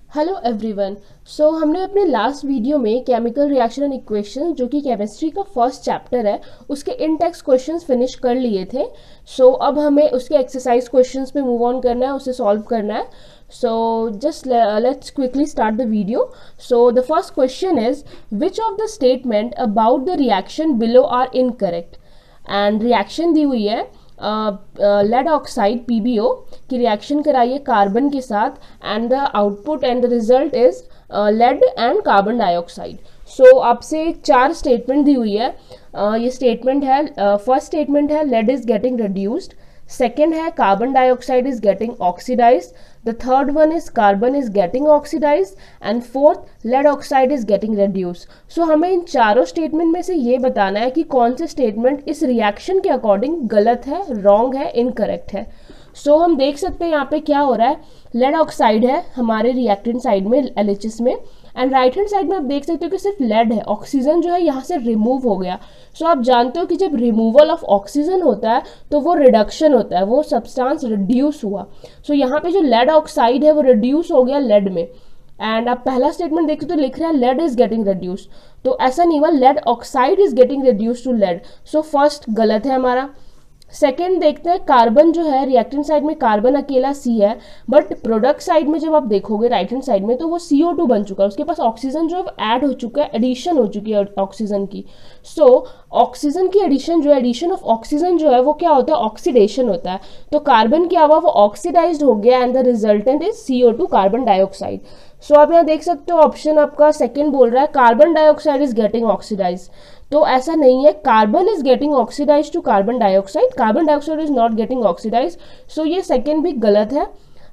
Hello everyone. सो हमने अपने last video में केमिकल रिएक्शन एंड इक्वेशन जो कि केमिस्ट्री का फर्स्ट चैप्टर है उसके इन टेक्स्ट क्वेश्चंस फिनिश कर लिए थे। अब हमें उसके एक्सरसाइज क्वेश्चंस पे मूव ऑन करना है, उसे सॉल्व करना है। Just let's quickly start the video. The first question is which of the statement about the reaction below are incorrect. And reaction दी हुई है लेड ऑक्साइड PbO की रिएक्शन कराइए कार्बन के साथ and the output and the result is lead and carbon dioxide. आपसे चार statement दी हुई है। ये स्टेटमेंट है, फर्स्ट स्टेटमेंट है lead is getting reduced, second है carbon dioxide is getting oxidised, the third one is carbon is getting oxidised and fourth lead oxide is getting reduced. हमें इन चारों स्टेटमेंट में से ये बताना है कि कौन से स्टेटमेंट इस रिएक्शन के अकॉर्डिंग गलत है, रॉन्ग है, इनकरेक्ट है। हम देख सकते हैं यहाँ पे क्या हो रहा है। लेड ऑक्साइड है हमारे रिएक्टेंट साइड में LHS में, एंड राइट हैंड साइड में आप देख सकते हो कि सिर्फ लेड है, ऑक्सीजन जो है यहाँ से रिमूव हो गया। आप जानते हो कि जब रिमूवल ऑफ ऑक्सीजन होता है तो वो रिडक्शन होता है, वो सब्सटेंस रिड्यूस हुआ। यहाँ पे जो लेड ऑक्साइड है वो रिड्यूस हो गया लेड में। एंड आप पहला स्टेटमेंट देखते तो लिख रहा है लेड इज गेटिंग रिड्यूस्ड, तो ऐसा नहीं हुआ, lead oxide is getting reduced to lead. First गलत है हमारा। सेकेंड देखते हैं, कार्बन जो है रिएक्टेंट साइड में कार्बन अकेला C है, बट प्रोडक्ट साइड में जब आप देखोगे राइट हैंड साइड में तो वो CO2 बन चुका है, उसके पास ऑक्सीजन जो है ऐड हो चुका है, एडिशन हो चुकी है ऑक्सीजन की। ऑक्सीजन की एडिशन जो है, एडिशन ऑफ ऑक्सीजन जो है वो क्या होता है, ऑक्सीडेशन होता है। तो कार्बन क्या हुआ, वो ऑक्सीडाइज्ड हो गया and the resultant is CO2 carbon dioxide. आप यहाँ देख सकते हो ऑप्शन आपका सेकेंड बोल रहा है carbon dioxide is getting oxidise, तो ऐसा नहीं है, carbon is getting oxidise to carbon dioxide, carbon dioxide is not getting oxidise. ये सेकेंड भी गलत है।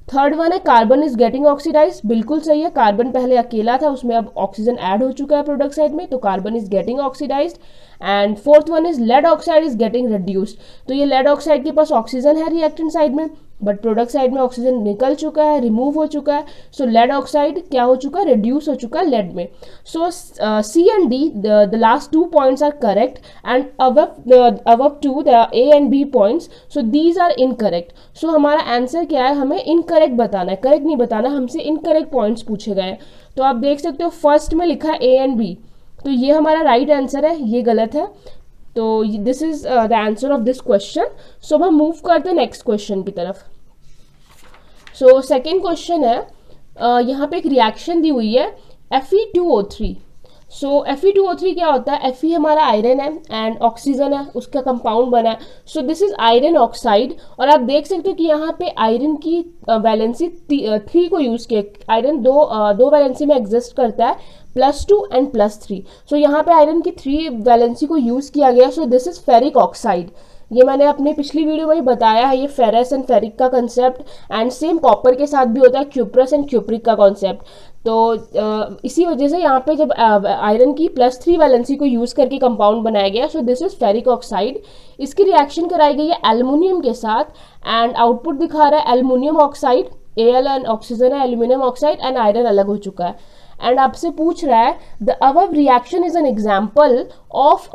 थर्ड वन है कार्बन इज गेटिंग ऑक्सीडाइज, बिल्कुल सही है, कार्बन पहले अकेला था, उसमें अब ऑक्सीजन ऐड हो चुका है प्रोडक्ट साइड में, तो carbon is getting oxidise. And fourth one is lead oxide is getting reduced, तो ये लेड ऑक्साइड के पास ऑक्सीजन है रिएक्टेंट साइड में, बट प्रोडक्ट साइड में ऑक्सीजन निकल चुका है, रिमूव हो चुका है। लेड ऑक्साइड क्या हो चुका है, रिड्यूस हो चुका है लेड में। C and D, the last 2 points are correct, and above 2 the A and B points, so these are incorrect. हमारा आंसर क्या है, हमें इनकरेक्ट बताना है, करेक्ट नहीं बताना, हमसे इनकरेक्ट पॉइंट्स पूछे गए हैं। तो आप देख सकते हो फर्स्ट में लिखा है A and B, तो ये हमारा राइट आंसर है, ये गलत है। तो this is the answer of this question. अब हम मूव करते हैं नेक्स्ट क्वेश्चन की तरफ। सेकेंड क्वेश्चन है, यहाँ पे एक रिएक्शन दी हुई है Fe2O3। Fe2O3 क्या होता है, Fe हमारा आयरन है एंड ऑक्सीजन है, उसका कंपाउंड बना है। दिस इज आयरन ऑक्साइड, और आप देख सकते हो कि यहाँ पे आयरन की वैलेंसी 3 को यूज किया। आयरन दो वैलेंसी में एग्जिस्ट करता है, +2 एंड +3। यहाँ पे आयरन की 3 वैलेंसी को यूज किया गया। दिस इज फेरिक ऑक्साइड, ये मैंने अपने पिछली वीडियो में ही बताया है, ये फेरस एंड फेरिक का कंसेप्ट, एंड सेम कॉपर के साथ भी होता है क्यूप्रस एंड क्यूप्रिक का कॉन्सेप्ट। इसी वजह से यहाँ पे जब आयरन की +3 वैलेंसी को यूज करके कंपाउंड बनाया गया। This is ferric oxide. इसकी रिएक्शन कराई गई है एल्युमिनियम के साथ, एंड आउटपुट दिखा रहा है aluminium oxide, Al and oxygen है, एल्यूमिनियम ऑक्साइड एंड आयरन अलग हो चुका है। एंड आपसे पूछ रहा है the above reaction is an example of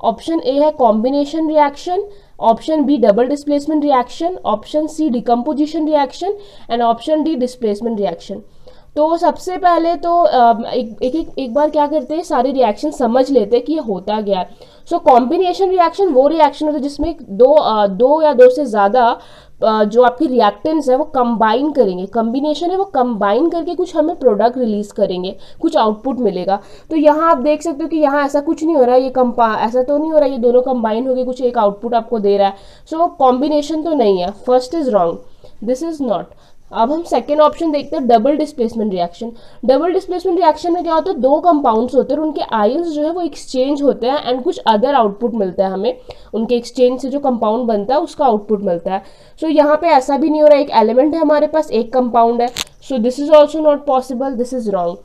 option A है combination reaction, option B double displacement reaction, option C decomposition reaction and option D displacement reaction. सबसे पहले तो एक बार क्या करते हैं, सारे रिएक्शन समझ लेते हैं कि ये होता क्या है। कॉम्बिनेशन रिएक्शन वो रिएक्शन होता है जिसमें दो या दो से ज़्यादा जो आपकी रिएक्टेंट्स है वो कंबाइन करेंगे, कॉम्बिनेशन है वो कंबाइन करके कुछ हमें प्रोडक्ट रिलीज करेंगे, कुछ आउटपुट मिलेगा। तो यहाँ आप देख सकते हो कि यहाँ ऐसा कुछ नहीं हो रहा है, ऐसा तो नहीं हो रहा है, ये दोनों कंबाइन होकर कुछ एक आउटपुट आपको दे रहा है। कॉम्बिनेशन तो नहीं है, first is wrong, this is not. अब हम सेकेंड ऑप्शन देखते हैं double displacement reaction. Double displacement reaction में क्या होता है, 2 कंपाउंड्स होते हैं, उनके आयंस जो है वो एक्सचेंज होते हैं एंड कुछ अदर आउटपुट मिलता है हमें, उनके एक्सचेंज से जो कंपाउंड बनता है उसका आउटपुट मिलता है। यहाँ पे ऐसा भी नहीं हो रहा है, एक एलिमेंट है हमारे पास, एक कंपाउंड है। This is also not possible, this is wrong.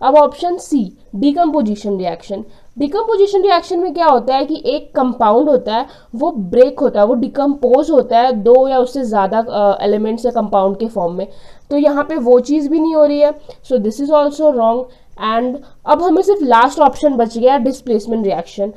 अब option C decomposition reaction. Decomposition reaction में क्या होता है कि एक कंपाउंड होता है वो ब्रेक होता है, वो डिकम्पोज होता है 2 या उससे ज़्यादा एलिमेंट्स या कंपाउंड के फॉर्म में। तो यहाँ पे वो चीज़ भी नहीं हो रही है। This is also wrong. And अब हमें सिर्फ लास्ट ऑप्शन बच गया डिस्प्लेसमेंट रिएक्शन।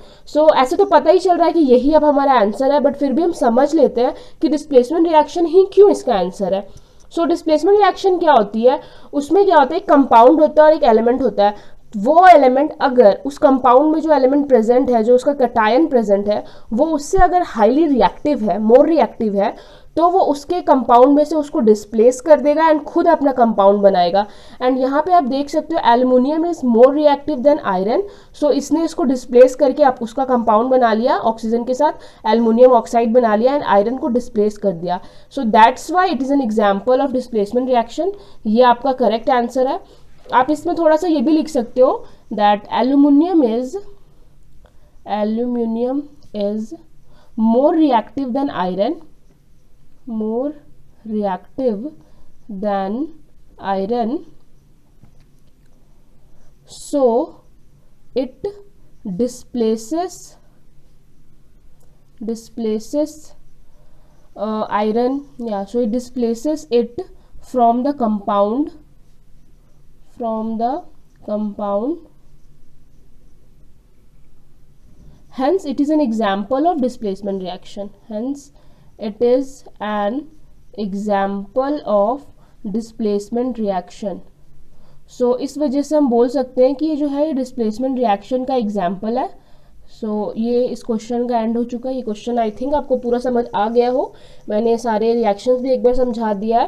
ऐसे तो पता ही चल रहा है कि यही अब हमारा आंसर है, बट फिर भी हम समझ लेते हैं कि डिस्प्लेसमेंट रिएक्शन ही क्यों इसका आंसर है। सो डिस्प्लेसमेंट रिएक्शन क्या होती है, उसमें क्या होता है, एक कंपाउंड होता है और एक एलिमेंट होता है। वो एलिमेंट अगर उस कंपाउंड में जो एलिमेंट प्रेजेंट है, जो उसका कटायन प्रेजेंट है, वो उससे अगर हाईली रिएक्टिव है, मोर रिएक्टिव है, तो वो उसके कंपाउंड में से उसको डिस्प्लेस कर देगा एंड खुद अपना कंपाउंड बनाएगा। एंड यहाँ पे आप देख सकते हो aluminium is more reactive than iron, so इसने इसको डिस्प्लेस करके आप उसका कंपाउंड बना लिया, ऑक्सीजन के साथ एल्युमिनियम ऑक्साइड बना लिया एंड आयरन को डिस्प्लेस कर दिया। So that's why it is an example of displacement reaction. ये आपका करेक्ट आंसर है। आप इसमें थोड़ा सा ये भी लिख सकते हो that aluminium is more reactive than iron, more reactive than iron, so it displaces iron, yeah, so it displaces it from the compound, hence it is an example of displacement reaction, hence it is an example of displacement reaction. so इस वजह से हम बोल सकते हैं कि ये जो है डिस्प्लेसमेंट रिएक्शन का एग्जाम्पल है। ये इस क्वेश्चन का एंड हो चुका है। ये क्वेश्चन आई थिंक आपको पूरा समझ आ गया हो, मैंने सारे रिएक्शंस भी एक बार समझा दिया है।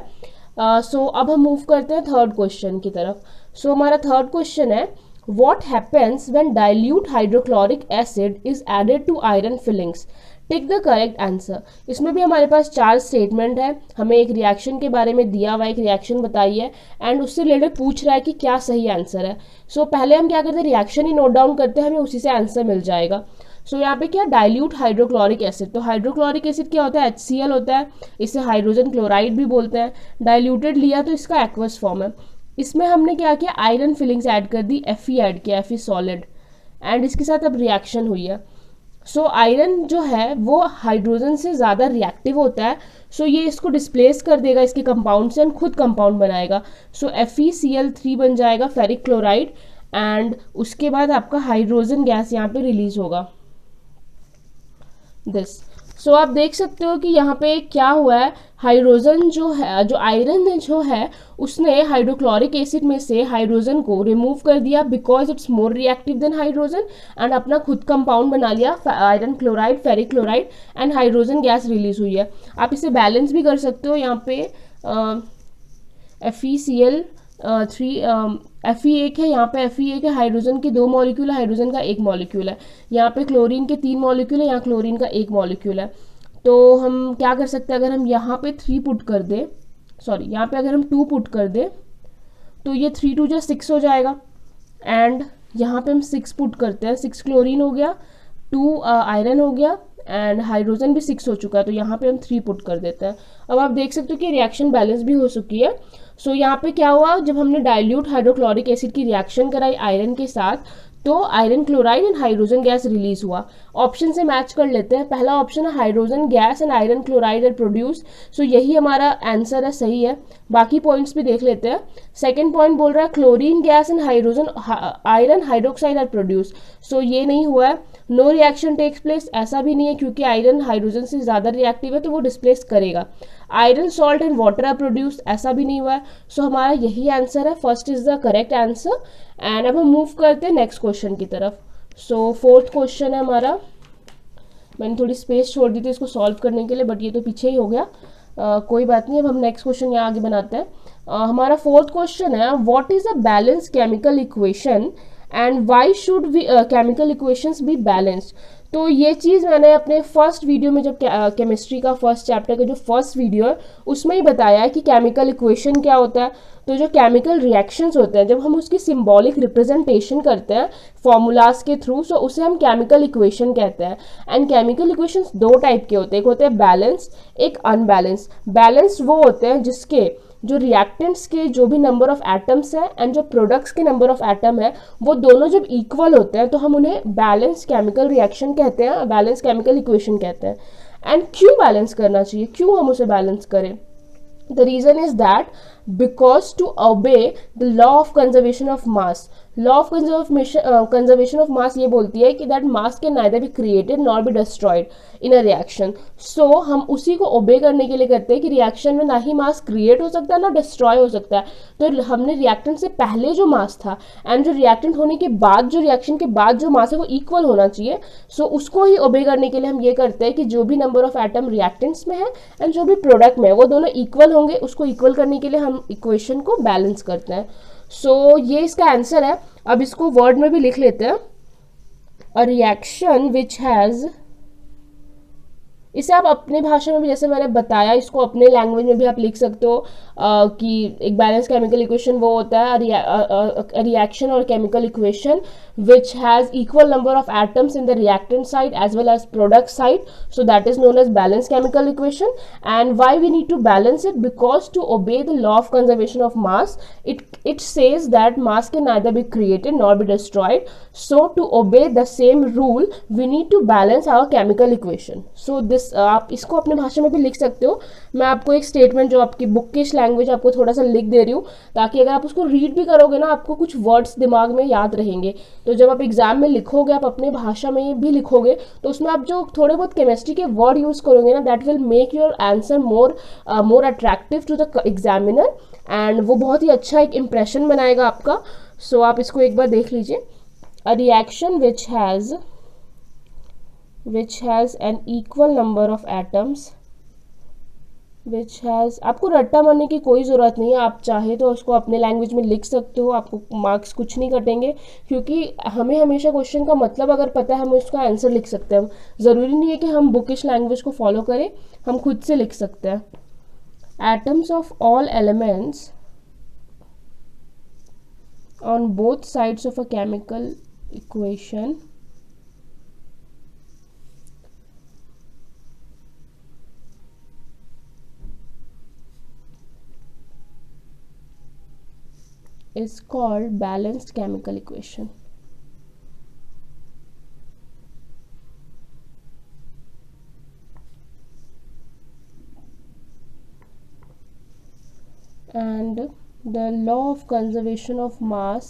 अब हम मूव करते हैं थर्ड क्वेश्चन की तरफ। हमारा थर्ड क्वेश्चन है, what happens when dilute hydrochloric acid is added to iron fillings? Tick the correct answer. इसमें भी हमारे पास 4 स्टेटमेंट है, हमें एक रिएक्शन के बारे में दिया हुआ, एक रिएक्शन बताई है एंड उससे रिलेटेड पूछ रहा है कि क्या सही आंसर है। पहले हम क्या करते हैं, रिएक्शन ही नोट डाउन करते हैं, हमें उसी से आंसर मिल जाएगा। यहाँ पे क्या, डाइल्यूट हाइड्रोक्लोरिक एसिड। तो हाइड्रोक्लोरिक एसिड क्या होता है, HCl होता है, इसे हाइड्रोजन क्लोराइड भी बोलते हैं। डाइल्यूटेड लिया तो इसका एक्वस फॉर्म है। इसमें हमने क्या किया, आयरन फिलिंग्स ऐड कर दी, Fe ऐड किया, Fe सॉलिड, एंड इसके साथ अब रिएक्शन हुई है। आयरन जो है वो हाइड्रोजन से ज़्यादा रिएक्टिव होता है, ये इसको डिस्प्लेस कर देगा इसके कंपाउंड से एंड खुद कंपाउंड बनाएगा। FeCl3 बन जाएगा फेरिक क्लोराइड, एंड उसके बाद आपका हाइड्रोजन गैस यहाँ पे रिलीज होगा दिस। आप देख सकते हो कि यहाँ पे क्या हुआ है, हाइड्रोजन जो है, जो आयरन जो है, उसने हाइड्रोक्लोरिक एसिड में से हाइड्रोजन को रिमूव कर दिया because it's more reactive then hydrogen, and अपना खुद कंपाउंड बना लिया, iron chloride, ferric chloride, and hydrogen gas release हुई है। आप इसे बैलेंस भी कर सकते हो, यहाँ पे FeCl3 Fe एक है, यहाँ पे Fe एक है, हाइड्रोजन के 2 मॉलिक्यूल है, हाइड्रोजन का 1 मॉलिक्यूल है। यहाँ पे क्लोरीन के 3 मॉलिक्यूल है, यहाँ क्लोरीन का 1 मॉलिक्यूल है। तो हम क्या कर सकते हैं, अगर हम यहाँ पे 3 पुट कर दें, यहाँ पे अगर हम 2 पुट कर दें तो ये 3 2 जा 6 हो जाएगा, एंड यहाँ पे हम 6 पुट करते हैं, 6 क्लोरीन हो गया, 2 आयरन हो गया, एंड हाइड्रोजन भी 6 हो चुका है, तो यहाँ पे हम 3 पुट कर देते हैं। अब आप देख सकते हो कि रिएक्शन बैलेंस भी हो चुकी है। यहाँ पे क्या हुआ, जब हमने डाइल्यूट हाइड्रोक्लोरिक एसिड की रिएक्शन कराई आयरन के साथ, तो iron chloride and hydrogen gas release हुआ। ऑप्शन से मैच कर लेते हैं। पहला ऑप्शन है hydrogen gas and iron chloride are produce, यही हमारा आंसर है, सही है। बाकी पॉइंट्स भी देख लेते हैं। सेकंड पॉइंट बोल रहा है chlorine gas and hydrogen iron hydroxide are produce, ये नहीं हुआ है। नो रिएक्शन टेक्स प्लेस, ऐसा भी नहीं है क्योंकि आयरन हाइड्रोजन से ज़्यादा रिएक्टिव है तो वो डिस्प्लेस करेगा। Iron salt and water are produce, ऐसा भी नहीं हुआ है। हमारा यही आंसर है, first is the correct answer. And अब हम मूव करते हैं नेक्स्ट क्वेश्चन की तरफ। फोर्थ क्वेश्चन है हमारा, मैंने थोड़ी स्पेस छोड़ दी थी इसको सॉल्व करने के लिए, बट ये तो पीछे ही हो गया, कोई बात नहीं। अब हम नेक्स्ट क्वेश्चन यहाँ आगे बनाते हैं। हमारा फोर्थ क्वेश्चन है, what is a balance chemical equation and why should we chemical equations be balanced. तो ये चीज़ मैंने अपने फर्स्ट वीडियो में, जब केमिस्ट्री का फर्स्ट चैप्टर का जो फर्स्ट वीडियो है उसमें ही बताया है कि केमिकल इक्वेशन क्या होता है। तो जो केमिकल रिएक्शंस होते हैं, जब हम उसकी सिंबॉलिक रिप्रेजेंटेशन करते हैं फॉर्मूलाज के थ्रू, उसे हम केमिकल इक्वेशन कहते हैं। एंड केमिकल इक्वेशंस 2 टाइप के होते हैं, एक होते हैं बैलेंस, एक अनबैलेंस। बैलेंस वो होते हैं जिसके जो रिएक्टेंट्स के जो भी नंबर ऑफ एटम्स है एंड जो प्रोडक्ट्स के नंबर ऑफ एटम है वो दोनों जब इक्वल होते हैं तो हम उन्हें बैलेंस केमिकल रिएक्शन कहते हैं, बैलेंस केमिकल इक्वेशन कहते हैं। एंड क्यों बैलेंस करना चाहिए, क्यों हम उसे बैलेंस करें? The reason is that because to obey the law of conservation of mass, law of conservation of mass ये बोलती है कि that mass can neither be created nor be destroyed in a reaction. So हम उसी को ओबे करने के लिए करते हैं कि रिएक्शन में ना ही मास क्रिएट हो सकता है ना डिस्ट्रॉय हो सकता है। तो हमने रिएक्टेंट से पहले जो मास था एंड जो रिएक्टेंट होने के बाद जो रिएक्शन के बाद जो मास है वो इक्वल होना चाहिए। सो उसको ही ओबे करने के लिए हम ये करते हैं कि जो भी नंबर ऑफ एटम रिएक्टेंट्स में है एंड जो भी प्रोडक्ट में है वो दोनों इक्वल होंगे, उसको इक्वल करने के लिए हम इक्वेशन को बैलेंस करते हैं। सो ये इसका आंसर है। अब इसको वर्ड में भी लिख लेते हैं। अ रिएक्शन विच हैज़, इसे आप अपने भाषा में भी जैसे मैंने बताया इसको अपने लैंग्वेज में भी आप लिख सकते हो कि एक बैलेंस केमिकल इक्वेशन वो होता है रिएक्शन और chemical equation which has equal number of atoms in the reactant side as well as product side, so that is known as balanced chemical equation. And why we need to balance it? Because to obey the law of conservation of mass, it says that mass can neither be created nor be destroyed. So to obey the same rule we need to balance our chemical equation. So this आप इसको अपने भाषा में भी लिख सकते हो। मैं आपको एक स्टेटमेंट जो आपकी बुकिश लैंग्वेज आपको थोड़ा सा लिख दे रही हूँ ताकि अगर आप उसको रीड भी करोगे ना आपको कुछ वर्ड्स दिमाग में याद रहेंगे। तो जब आप एग्जाम में लिखोगे आप अपने भाषा में भी लिखोगे तो उसमें आप जो थोड़े बहुत केमिस्ट्री के वर्ड यूज करोगे ना that will make your answer more attractive to the examiner and वो बहुत ही अच्छा एक इम्प्रेशन बनाएगा आपका। सो आप इसको एक बार देख लीजिए। A reaction which has an equal number of atoms which has, आपको रट्टा मारने की कोई ज़रूरत नहीं है, आप चाहे तो उसको अपने लैंग्वेज में लिख सकते हो, आपको मार्क्स कुछ नहीं कटेंगे क्योंकि हमें हमेशा क्वेश्चन का मतलब अगर पता है हम उसका आंसर लिख सकते हैं। ज़रूरी नहीं है कि हम बुकिश लैंग्वेज को फॉलो करें, हम खुद से लिख सकते हैं। Atoms of all elements on both sides of a chemical equation is called balanced chemical equation. And the law of conservation of mass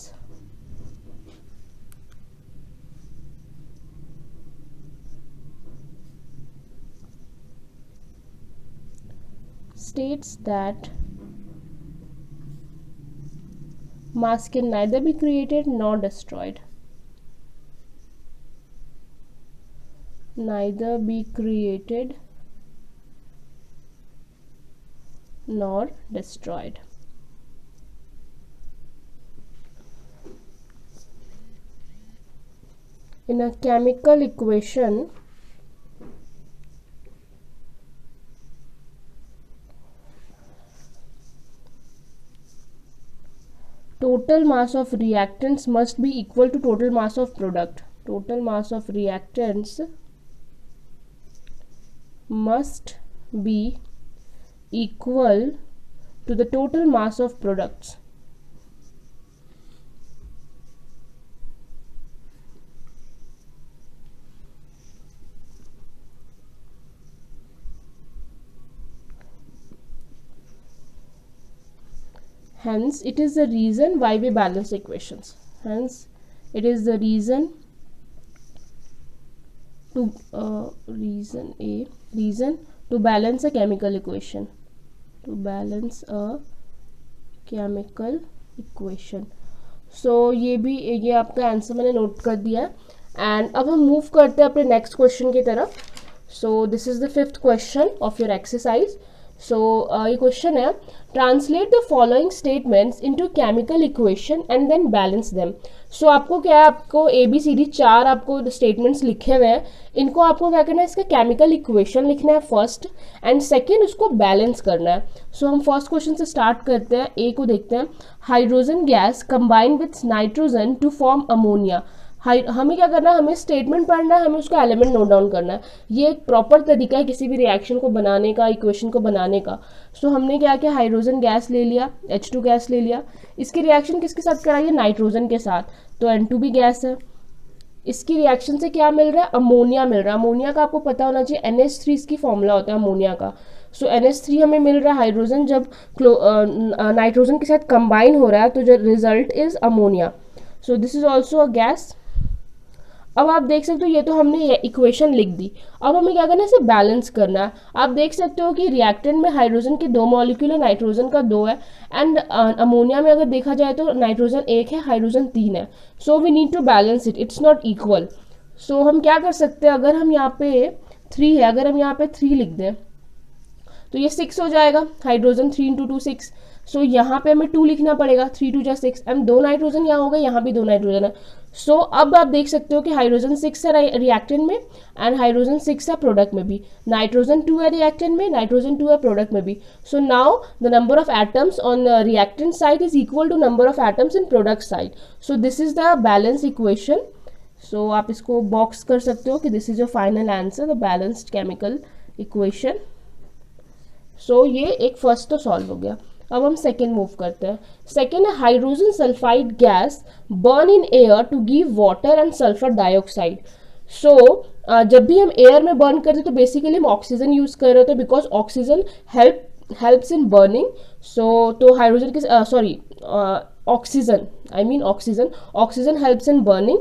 states that mass can neither be created nor destroyed. Neither be created nor destroyed. In a chemical equation, total mass of reactants must be equal to total mass of product. Total mass of reactants must be equal to the total mass of products. Hence, it is the reason why we balance equations. Hence, it is the reason to reason to balance a chemical equation. To balance a chemical equation. So ये आपका answer मैंने note कर दिया है। And अब हम move करते हैं अपने नेक्स्ट क्वेश्चन की तरफ। So this is the 5th question of your exercise. So ये क्वेश्चन है, translate the following statements into chemical equation and then balance them. So आपको क्या है, आपको ABCD 4 आपको स्टेटमेंट्स लिखे हुए हैं, इनको आपको क्या करना है, इसका केमिकल इक्वेशन लिखना है फर्स्ट एंड सेकेंड उसको बैलेंस करना है। सो हम फर्स्ट क्वेश्चन से स्टार्ट करते हैं। ए को देखते हैं, hydrogen gas combine with nitrogen to form ammonia. हमें क्या करना है, हमें स्टेटमेंट पढ़ना है, हमें उसका एलिमेंट नोट डाउन करना है। ये एक प्रॉपर तरीका है किसी भी रिएक्शन को बनाने का, इक्वेशन को बनाने का। सो हमने क्या किया, हाइड्रोजन गैस ले लिया, H2 गैस ले लिया, इसकी रिएक्शन किसके साथ कराइए, नाइट्रोजन के साथ, तो N2 भी गैस है। इसकी रिएक्शन से क्या मिल रहा है, अमोनिया मिल रहा है। अमोनिया का आपको पता होना चाहिए NH3 इसकी फॉर्मूला होता है अमोनिया का। सो NH3 हमें मिल रहा है, हाइड्रोजन जब नाइट्रोजन के साथ कंबाइन हो रहा है तो जो result is ammonia. So this is also a gas. अब आप देख सकते हो ये तो हमने इक्वेशन लिख दी। अब हमें क्या करना है, इसे बैलेंस करना है। आप देख सकते हो कि रिएक्टेंट में हाइड्रोजन के 2 मॉलिक्यूल है, नाइट्रोजन का 2 है, एंड अमोनिया में अगर देखा जाए तो नाइट्रोजन 1 है, हाइड्रोजन 3 है। So we need to balance it, it's not equal. So हम क्या कर सकते हैं, अगर हम यहाँ पे 3 है, अगर हम यहाँ पे 3 लिख दें तो ये 6 हो जाएगा, हाइड्रोजन 3 इंटू 2 6। सो यहाँ पे हमें 2 लिखना पड़ेगा, 3 2 जा 6, एंड 2 नाइट्रोजन यहाँ हो गए, यहाँ भी 2 नाइट्रोजन है। सो अब आप देख सकते हो कि हाइड्रोजन 6 है रिएक्टेंट में एंड हाइड्रोजन 6 है प्रोडक्ट में भी, नाइट्रोजन 2 है रिएक्टेंट में, नाइट्रोजन 2 है प्रोडक्ट में भी। So now the number of atoms on reactant side is equal to number of atoms in product side. So this is the balance equation. So आप इसको बॉक्स कर सकते हो कि this is your final answer, the balanced chemical equation. So ये एक first तो solve हो गया। अब हम सेकेंड मूव करते हैं। सेकेंड है hydrogen sulphide gas burn in air to give water and sulphur dioxide. So जब भी हम एयर में बर्न करते हैं तो बेसिकली हम ऑक्सीजन यूज कर रहे होते हैं, because oxygen helps in burning. So तो हाइड्रोजन के sorry oxygen helps in burning.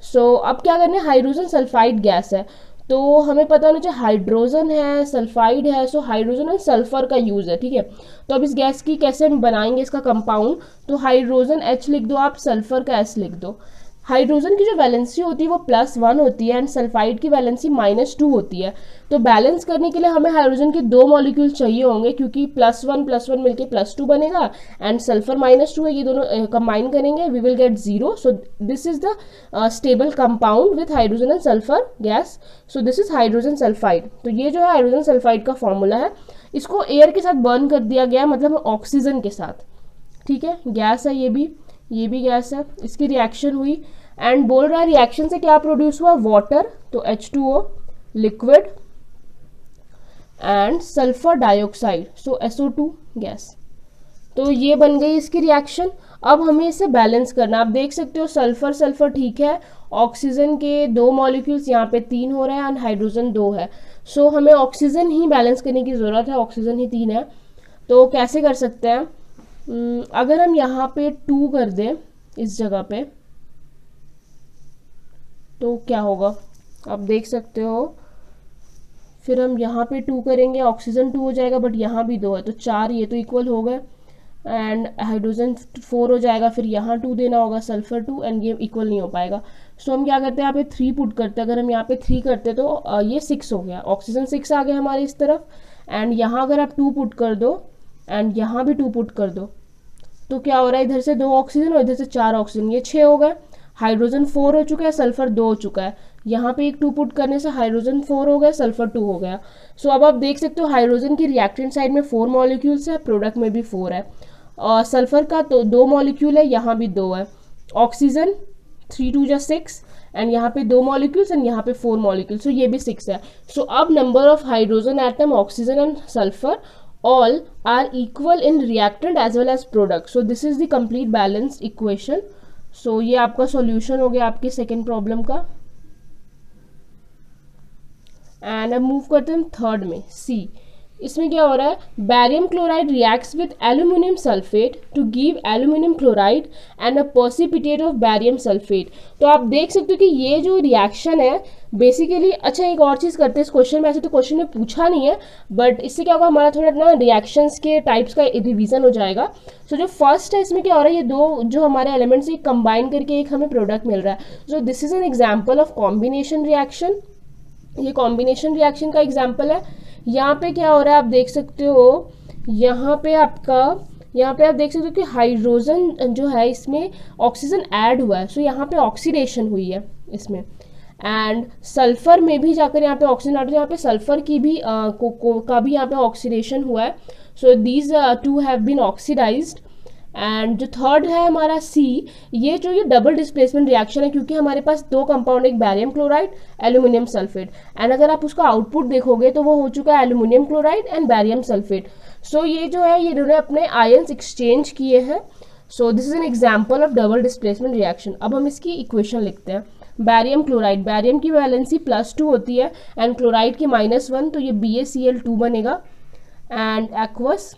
So अब क्या करना है, हाइड्रोजन सल्फाइड गैस है तो हमें पता होना चाहिए हाइड्रोजन है, सल्फाइड है, सो हाइड्रोजन एंड सल्फर का यूज है, ठीक है। तो अब इस गैस की कैसे हम बनाएंगे इसका कंपाउंड, तो हाइड्रोजन H लिख दो आप, सल्फर का S लिख दो। हाइड्रोजन की जो वैलेंसी होती है वो +1 होती है एंड सल्फाइड की वैलेंसी -2 होती है। तो बैलेंस करने के लिए हमें हाइड्रोजन के 2 मॉलिक्यूल चाहिए होंगे, क्योंकि +1 मिलके +2 बनेगा एंड सल्फर -2 है, ये दोनों कंबाइन करेंगे, we will get 0। So this is the stable compound with hydrogen and sulphur gas. So this is hydrogen sulphide. तो ये जो है हाइड्रोजन सल्फाइड का फॉर्मूला है। इसको एयर के साथ बर्न कर दिया गया, मतलब ऑक्सीजन के साथ, ठीक है। गैस है ये भी गैस है, इसकी रिएक्शन हुई एंड बोल रहा है रिएक्शन से क्या प्रोड्यूस हुआ, वाटर, तो H2O liquid and sulphur dioxide, so SO2 gas. तो ये बन गई इसकी रिएक्शन। अब हमें इसे बैलेंस करना। आप देख सकते हो सल्फर सल्फर ठीक है, ऑक्सीजन के 2 मॉलिक्यूल्स यहाँ पे 3 हो रहे हैं एंड हाइड्रोजन 2 है। सो हमें ऑक्सीजन ही बैलेंस करने की ज़रूरत है, ऑक्सीजन ही 3 है। तो कैसे कर सकते हैं, अगर हम यहाँ पे 2 कर दें इस जगह पे तो क्या होगा, आप देख सकते हो। फिर हम यहाँ पे 2 करेंगे, ऑक्सीजन 2 हो जाएगा, बट यहाँ भी 2 है तो 4, ये तो इक्वल हो गए एंड हाइड्रोजन 4 हो जाएगा। फिर यहाँ 2 देना होगा, सल्फर 2, एंड ये इक्वल नहीं हो पाएगा। सो हम क्या करते हैं, यहाँ पे 3 पुट करते हैं। अगर हम यहाँ पे 3 करते तो ये 6 हो गया, ऑक्सीजन 6 आ गया हमारे इस तरफ, एंड यहाँ अगर आप 2 पुट कर दो एंड यहाँ भी 2 पुट कर दो तो क्या हो रहा है, इधर से 2 ऑक्सीजन और इधर से 4 ऑक्सीजन, ये 6 हो गए। हाइड्रोजन 4 हो चुका है, सल्फर 2 हो चुका है। यहाँ पे एक 2 पुट करने से हाइड्रोजन 4 हो गया, सल्फर 2 हो गया। सो अब आप देख सकते हो हाइड्रोजन की रिएक्टेंट साइड में 4 मॉलिक्यूल्स है, प्रोडक्ट में भी 4 है, और सल्फर का तो 2 मॉलिक्यूल है, यहाँ भी 2 है। ऑक्सीजन 3 2 जा 6 एंड यहाँ पे 2 मॉलिक्यूल्स एंड यहाँ पे 4 मॉलिक्यूल्स, सो ये भी 6 है। सो अब number of hydrogen atom, oxygen and sulphur all are equal in reactant as well as product. So this is the complete balanced equation. So ये आपका solution हो गया आपकी सेकेंड प्रॉब्लम का। एंड अब मूव करते हैं हम थर्ड में, सी। इसमें क्या हो रहा है, barium chloride reacts with aluminium sulphate to give aluminium chloride and a precipitate of barium sulphate. तो आप देख सकते हो कि ये जो रिएक्शन है बेसिकली, अच्छा एक और चीज़ करते हैं इस क्वेश्चन में, ऐसे तो क्वेश्चन में पूछा नहीं है, बट इससे क्या होगा, हमारा थोड़ा ना रिएक्शंस के टाइप्स का रिवीजन हो जाएगा। सो जो फर्स्ट है इसमें क्या हो रहा है, ये 2 जो हमारे एलिमेंट्स एक कंबाइन करके एक हमें प्रोडक्ट मिल रहा है। So this is an example of combination reaction, ये कॉम्बिनेशन रिएक्शन का एग्जाम्पल है। यहाँ पे क्या हो रहा है आप देख सकते हो, यहाँ पे आप देख सकते हो कि हाइड्रोजन जो है इसमें ऑक्सीजन ऐड हुआ है, सो यहाँ पे ऑक्सीडेशन हुई है इसमें, एंड सल्फर में भी जाकर यहाँ पे ऑक्सीजन ऐड, यहाँ पे सल्फर की भी का भी यहाँ पे ऑक्सीडेशन हुआ है। So these 2 have been oxidised. And जो थर्ड है हमारा सी, ये डबल डिस्प्लेसमेंट रिएक्शन है, क्योंकि हमारे पास 2 कंपाउंड, एक barium chloride, aluminium sulphate, and अगर आप उसका आउटपुट देखोगे तो वो हो चुका है aluminium chloride and barium sulphate. So ये जो है ये इन्होंने अपने आयंस एक्सचेंज किए हैं। सो this is an example of double displacement reaction. अब हम इसकी इक्वेशन लिखते हैं। बैरियम क्लोराइड, बैरियम की वैलेंसी +2 होती है एंड क्लोराइड की -1, तो ये BaCl2 बनेगा एंड एक्वस।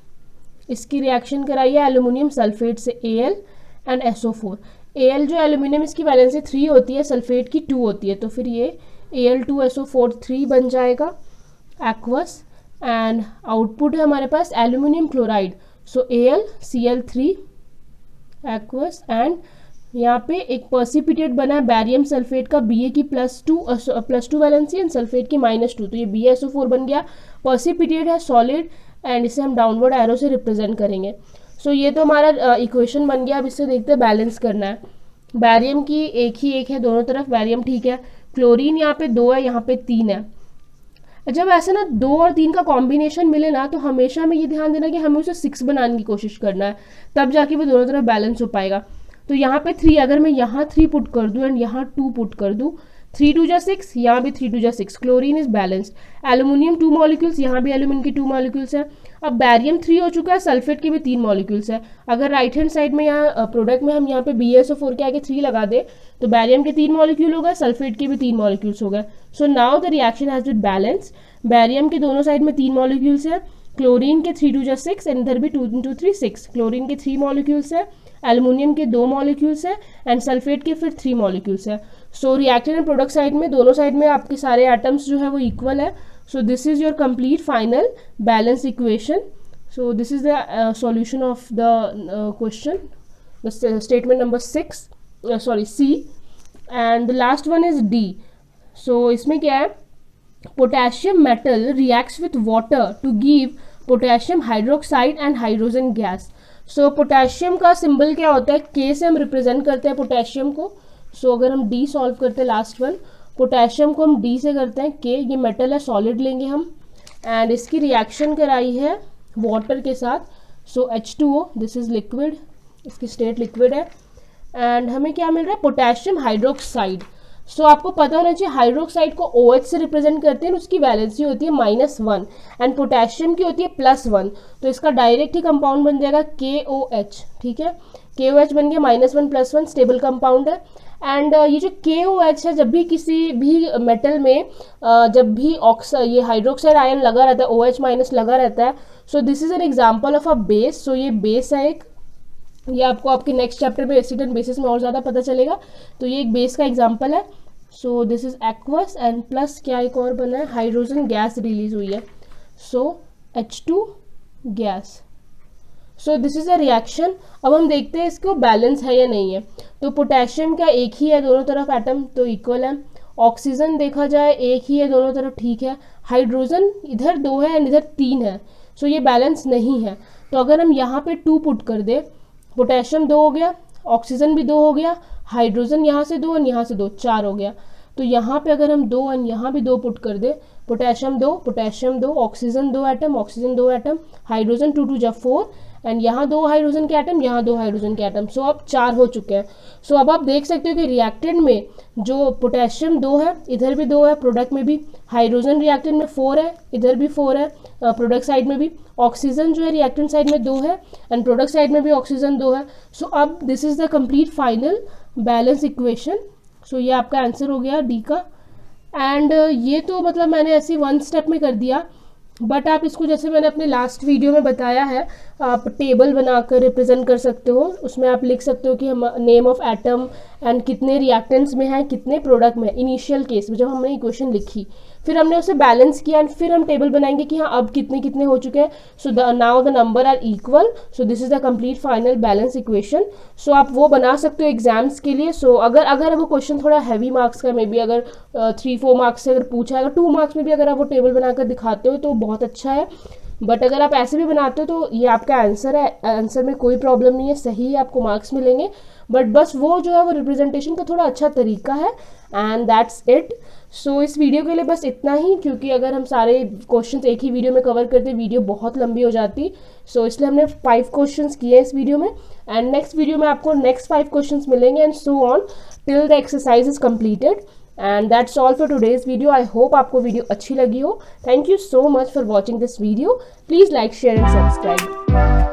इसकी रिएक्शन कराइए एल्यूमिनियम सल्फेट से Al एंड SO4। Al जो एल्यूमिनियम इसकी वैलेंसी 3 होती है, सल्फेट की 2 होती है, तो फिर ये Al2SO4 3 बन जाएगा एक्वस। एंड आउटपुट है हमारे पास aluminium chloride, so AlCl3 aqueous. And यहाँ पे एक पर्सिपिटेट बना है बैरियम सल्फेट का, Ba की +2 वैलेंसी एंड सल्फेट की -2, तो ये BaSO4 बन गया। पर्सिपिटेट है सॉलिड एंड इसे हम डाउनवर्ड एरो से रिप्रेजेंट करेंगे। सो ये तो हमारा इक्वेशन बन गया। अब इससे देखते हैं बैलेंस करना है। बैरियम की एक है दोनों तरफ, बैरियम ठीक है। क्लोरीन यहाँ पे 2 है, यहाँ पे 3 है। जब ऐसे ना 2 और 3 का कॉम्बिनेशन मिले ना, तो हमेशा हमें ये ध्यान देना कि हमें उसे 6 बनाने की कोशिश करना है, तब जाके वो दोनों तरफ बैलेंस हो पाएगा। तो यहाँ पे 3, अगर मैं यहाँ 3 पुट कर दूँ एंड यहाँ 2 पुट कर दूँ, 3 2 जा 6, यहाँ भी 3 2 जा 6, chlorine is balanced. Aluminium 2 molecules, यहाँ भी एल्यूमिनियम की 2 मॉलिक्यूल्स है। अब बैरियम 3 हो चुका है, सल्फेट के भी 3 मॉलिक्यूल्स है। अगर राइट हैंड साइड में यहाँ प्रोडक्ट में हम यहाँ पे BaSO4 के आगे 3 लगा दे, तो बैरियम के 3 मॉलिक्यूल हो गए, सल्फेट के भी 3 मॉलिक्यूल्स हो गए। So now the reaction has been balance. Barium के दोनों साइड में 3 मॉलिक्यूल्स है, क्लोरीन के 3 2 जा 6 एंड इधर भी 2 2 3 6, क्लोरीन के 3 मॉलिक्यूल्स है, एल्यूमिनियम के 2 मॉलिक्यूल्स है एंड सल्फेट के फिर 3 मॉलिक्यूल्स है। सो रिएक्टेंट एंड प्रोडक्ट साइड में दोनों साइड में आपके सारे एटम्स जो है वो इक्वल है। So this is your complete final balance equation. So this is the solution of the question, the statement number 6, C, and the last one is D. So इसमें क्या है, potassium metal reacts with water to give potassium hydroxide and hydrogen gas. So potassium का symbol क्या होता है, K से हम represent करते हैं पोटेशियम को। So अगर हम D सॉल्व करते हैं लास्ट वन, पोटेशियम को हम D से करते हैं K, ये मेटल है सॉलिड लेंगे हम, एंड इसकी रिएक्शन कराई है वाटर के साथ। सो H2O, दिस इज लिक्विड, इसकी स्टेट लिक्विड है। एंड हमें क्या मिल रहा है, पोटेशियम हाइड्रोक्साइड। सो आपको पता होना चाहिए हाइड्रोक्साइड को OH से रिप्रेजेंट करते हैं, उसकी वैलेंसी होती है -1 एंड पोटेशियम की होती है +1, तो इसका डायरेक्ट ही कंपाउंड बन जाएगा KOH। ठीक है, KOH बन गया, -1 +1 स्टेबल कंपाउंड है। एंड ये जो KOH है, जब भी किसी भी मेटल में जब भी ये हाइड्रोक्साइड आयन लगा रहता है, OH- लगा रहता है, so this is an example of a base. So ये बेस है एक, ये आपको आपके नेक्स्ट चैप्टर में एसिड एंड बेसिस में और ज़्यादा पता चलेगा। तो ये एक बेस का एग्जाम्पल है। So this is aqueous and plus क्या एक और बना है, हाइड्रोजन गैस रिलीज हुई है, सो H2 gas. So this is a reaction. अब हम देखते हैं इसको बैलेंस है या नहीं है। तो पोटेशियम का एक ही है दोनों तरफ एटम, तो इक्वल है। ऑक्सीजन देखा जाए एक ही है दोनों तरफ, ठीक है। हाइड्रोजन इधर 2 है एंड इधर 3 है, सो ये बैलेंस नहीं है। तो अगर हम यहाँ पे 2 पुट कर दे, पोटेशियम 2 हो गया, ऑक्सीजन भी 2 हो गया, हाइड्रोजन यहाँ से 2 और यहाँ से 2, 4 हो गया। तो यहाँ पे अगर हम 2 और यहाँ भी 2 पुट कर दे, पोटेशियम 2, ऑक्सीजन 2 एटम, हाइड्रोजन 2 2 जा 4 एंड यहाँ 2 हाइड्रोजन के एटम, यहाँ 2 हाइड्रोजन के एटम। सो अब 4 हो चुके हैं। सो अब आप देख सकते हो कि रिएक्टेंट में जो पोटेशियम 2 है, इधर भी 2 है, प्रोडक्ट में भी। हाइड्रोजन रिएक्टेंट में 4 है, इधर भी 4 है, प्रोडक्ट साइड में भी। ऑक्सीजन जो है रिएक्टेंट साइड में 2 है एंड प्रोडक्ट साइड में भी ऑक्सीजन 2 है। सो अब this is the complete final balance equation. So ये आपका आंसर हो गया डी का। एंड ये तो मतलब मैंने ऐसे 1 स्टेप में कर दिया, बट आप इसको जैसे मैंने अपने लास्ट वीडियो में बताया है, आप टेबल बनाकर रिप्रेजेंट कर सकते हो। उसमें आप लिख सकते हो कि हम नेम ऑफ एटम एंड कितने रिएक्टेंट्स में है, कितने प्रोडक्ट में। इनिशियल केस में जब हमने इक्वेशन लिखी, फिर हमने उसे बैलेंस किया एंड फिर हम टेबल बनाएंगे कि हाँ अब कितने कितने हो चुके हैं। So now the number are equal, so this is the complete final balance equation. So आप वो बना सकते हो एग्जाम्स के लिए। सो अगर वो क्वेश्चन थोड़ा हैवी मार्क्स का, मे बी अगर 3-4 मार्क्स से अगर पूछा है, अगर 2 मार्क्स में भी अगर आप वो टेबल बनाकर दिखाते हो तो बहुत अच्छा है। बट अगर आप ऐसे भी बनाते हो तो ये आपका आंसर है, आंसर में कोई प्रॉब्लम नहीं है, सही है, आपको मार्क्स मिलेंगे। बट बस वो जो है वो रिप्रेजेंटेशन का थोड़ा अच्छा तरीका है एंड दैट्स इट। सो इस वीडियो के लिए बस इतना ही, क्योंकि अगर हम सारे क्वेश्चंस एक ही वीडियो में कवर करते वीडियो बहुत लंबी हो जाती। सो इसलिए हमने 5 क्वेश्चंस किए इस वीडियो में एंड नेक्स्ट वीडियो में आपको नेक्स्ट 5 क्वेश्चंस मिलेंगे and so on till the exercise is completed. And that's all for today's video. I hope आपको वीडियो अच्छी लगी हो। Thank you so much for watching this video. Please like, share and subscribe.